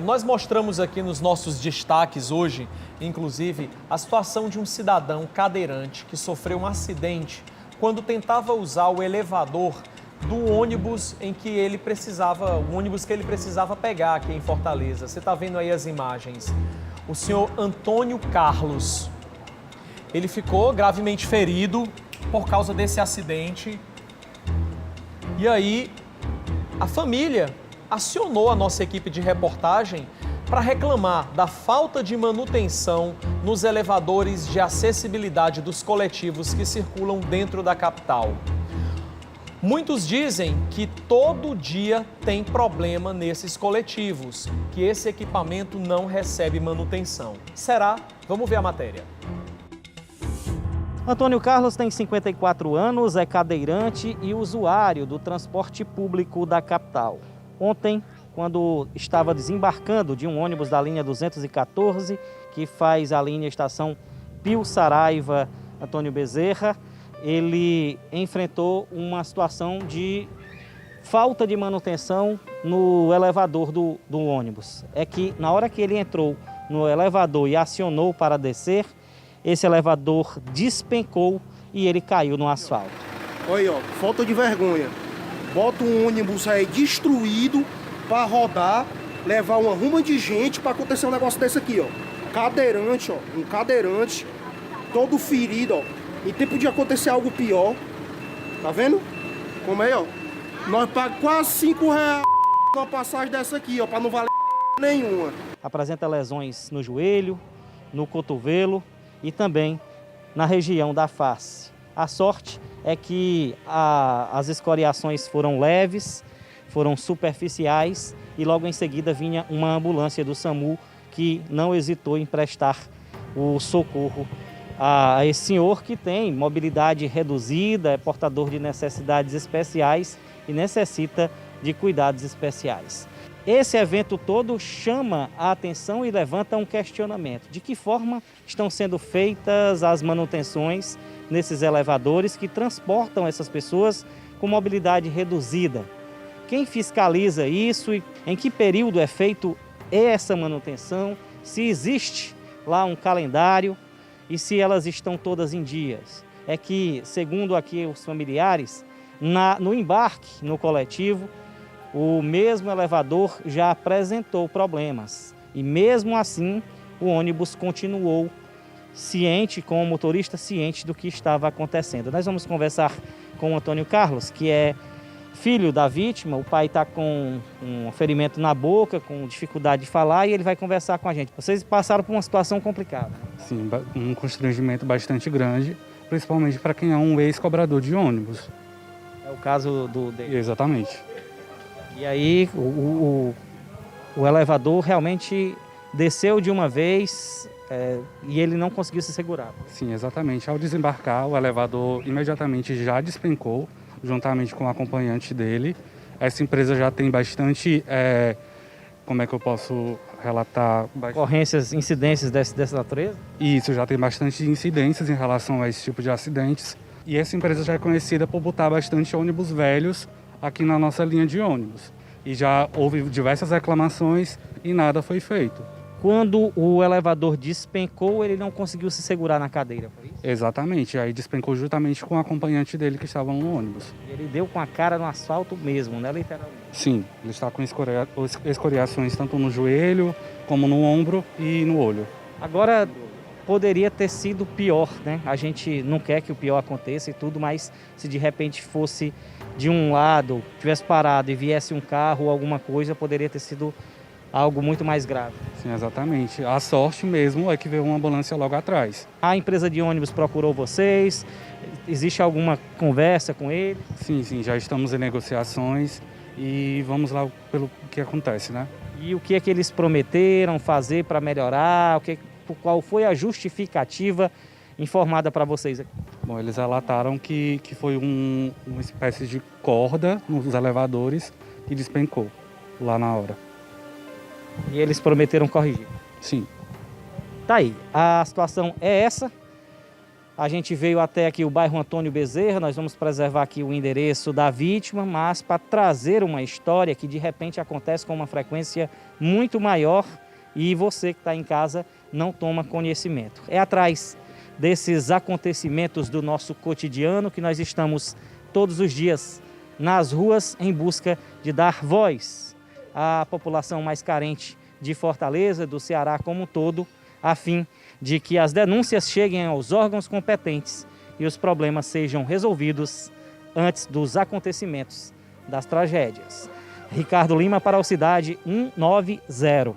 Nós mostramos aqui nos nossos destaques hoje, inclusive, a situação de um cidadão cadeirante que sofreu um acidente quando tentava usar o elevador do ônibus que ele precisava pegar aqui em Fortaleza. Você está vendo aí as imagens. O senhor Antônio Carlos, ele ficou gravemente ferido por causa desse acidente. E aí, a família acionou a nossa equipe de reportagem para reclamar da falta de manutenção nos elevadores de acessibilidade dos coletivos que circulam dentro da capital. Muitos dizem que todo dia tem problema nesses coletivos, que esse equipamento não recebe manutenção. Será? Vamos ver a matéria. Antônio Carlos tem 54 anos, é cadeirante e usuário do transporte público da capital. Ontem, quando estava desembarcando de um ônibus da linha 214, que faz a linha estação Pio Saraiva Antônio Bezerra, ele enfrentou uma situação de falta de manutenção no elevador do ônibus. É que na hora que ele entrou no elevador e acionou para descer, esse elevador despencou e ele caiu no asfalto. Olha aí, ó, falta de vergonha. Bota um ônibus aí destruído para rodar, levar uma ruma de gente para acontecer um negócio desse aqui, ó. Cadeirante, ó, um cadeirante, todo ferido, ó. Em tempo de acontecer algo pior, tá vendo? Como é, ó. Nós pagamos quase R$5 numa passagem dessa aqui, ó, para não valer nenhuma. Apresenta lesões no joelho, no cotovelo e também na região da face. A sorte é que as escoriações foram leves, foram superficiais e logo em seguida vinha uma ambulância do SAMU que não hesitou em prestar o socorro a esse senhor que tem mobilidade reduzida, é portador de necessidades especiais e necessita de cuidados especiais. Esse evento todo chama a atenção e levanta um questionamento. De que forma estão sendo feitas as manutenções nesses elevadores que transportam essas pessoas com mobilidade reduzida? Quem fiscaliza isso e em que período é feito essa manutenção? Se existe lá um calendário e se elas estão todas em dias? É que, segundo aqui os familiares, no embarque no coletivo, o mesmo elevador já apresentou problemas e mesmo assim o ônibus continuou ciente, com o motorista ciente do que estava acontecendo. Nós vamos conversar com o Antônio Carlos, que é filho da vítima. O pai está com um ferimento na boca, com dificuldade de falar, e ele vai conversar com a gente. Vocês passaram por uma situação complicada. Sim, um constrangimento bastante grande, principalmente para quem é um ex-cobrador de ônibus. É o caso dele. Exatamente. E aí o elevador realmente desceu de uma vez e ele não conseguiu se segurar. Sim, exatamente. Ao desembarcar, o elevador imediatamente já despencou, juntamente com o acompanhante dele. Essa empresa já tem bastante, como é que eu posso relatar? Ocorrências, incidências dessa natureza? Isso, já tem bastante incidências em relação a esse tipo de acidentes. E essa empresa já é conhecida por botar bastante ônibus velhos aqui na nossa linha de ônibus. E já houve diversas reclamações e nada foi feito. Quando o elevador despencou, ele não conseguiu se segurar na cadeira, foi isso? Exatamente, aí despencou justamente com o acompanhante dele que estava no ônibus. E ele deu com a cara no asfalto mesmo, né, literalmente? Sim, ele está com escoriações tanto no joelho, como no ombro e no olho. Agora, poderia ter sido pior, né? A gente não quer que o pior aconteça e tudo, mas se de repente fosse de um lado, tivesse parado e viesse um carro ou alguma coisa, poderia ter sido algo muito mais grave. Sim, exatamente. A sorte mesmo é que veio uma ambulância logo atrás. A empresa de ônibus procurou vocês? Existe alguma conversa com ele? Sim, já estamos em negociações e vamos lá pelo que acontece, né? E o que é que eles prometeram fazer para melhorar? Qual foi a justificativa informada para vocês aqui? Bom, eles relataram que foi uma espécie de corda nos elevadores que despencou lá na hora. E eles prometeram corrigir? Sim. Tá aí, a situação é essa. A gente veio até aqui o bairro Antônio Bezerra, nós vamos preservar aqui o endereço da vítima, mas para trazer uma história que de repente acontece com uma frequência muito maior e você que está em casa não toma conhecimento. É atrás desses acontecimentos do nosso cotidiano que nós estamos todos os dias nas ruas em busca de dar voz à população mais carente de Fortaleza, do Ceará como um todo, a fim de que as denúncias cheguem aos órgãos competentes e os problemas sejam resolvidos antes dos acontecimentos das tragédias. Ricardo Lima para o Cidade 190.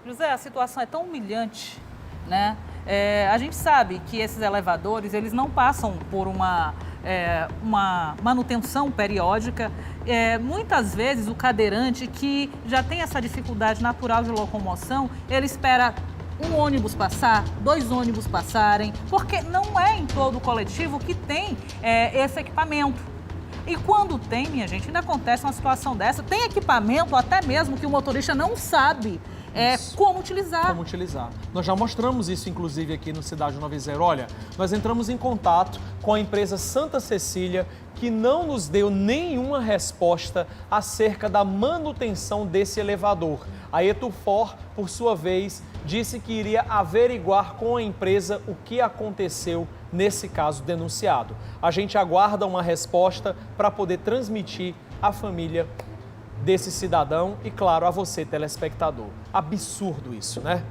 José, a situação é tão humilhante, né? A gente sabe que esses elevadores, eles não passam por uma manutenção periódica. Muitas vezes o cadeirante que já tem essa dificuldade natural de locomoção, ele espera um ônibus passar, 2 ônibus passarem, porque não é em todo o coletivo que tem esse equipamento. E quando tem, minha gente, ainda acontece uma situação dessa, tem equipamento até mesmo que o motorista não sabe como utilizar. Como utilizar. Nós já mostramos isso, inclusive, aqui no Cidade 90. Olha, nós entramos em contato com a empresa Santa Cecília, que não nos deu nenhuma resposta acerca da manutenção desse elevador. A Etufor, por sua vez, disse que iria averiguar com a empresa o que aconteceu nesse caso denunciado. A gente aguarda uma resposta para poder transmitir à família desse cidadão e, claro, a você, telespectador. Absurdo isso, né?